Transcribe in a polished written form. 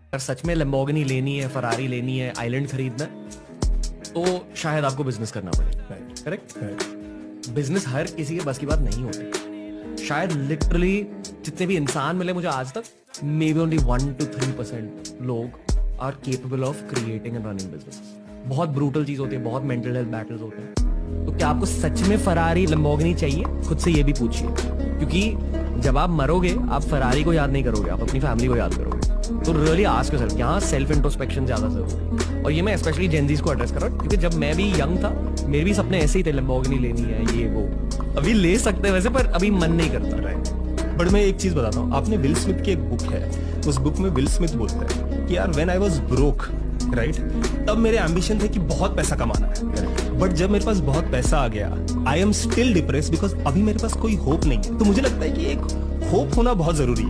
अगर सच में लैम्बोर्गिनी लेनी है, फरारी लेनी है, आइलैंड खरीदना है, तो शायद आपको बिजनेस करना पड़ेगा। करेक्ट। बिजनेस हर किसी के बस की बात नहीं होती। शायद लिटरली जितने भी इंसान मिले मुझे आज तक, मे बी ओनली 1 to 3% लोग are capable of creating and running business. बहुत ब्रूटल चीज होती है, बहुत मेंटल हेल्थ बैटल्स होते हैं। तो क्या आपको सच में फरारी लैम्बोर्गिनी चाहिए? खुद से ये भी पूछिए, क्योंकि जब आप मरोगे आप फरारी को याद नहीं करोगे, आप अपनी फैमिली को याद करोगे। तो रियली आस्क योरसेल्फ, यहाँ सेल्फ इंट्रोस्पेक्शन ज्यादा जरूरी है। और ये मैं स्पेशली जेनजीज को एड्रेस कर रहा हूँ, क्योंकि जब मैं भी यंग था मेरे भी सपने ऐसे ही थे, लैम्बोर्गिनी लेनी है, ये वो। अभी ले सकते हैं वैसे, पर अभी मन नहीं करता। बट मैं एक चीज बताता हूँ, आपने विल स्मिथ की एक बुक है, उस बुक में विल स्मिथ बोलता है कि यार when I was broke, right, तब मेरे एम्बिशन थे कि बहुत पैसा कमाना है। बट जब मेरे पास बहुत पैसा आ गया, I am still depressed because अभी मेरे पास कोई होप नहीं है। तो मुझे लगता है कि एक होप होना बहुत जरूरी है।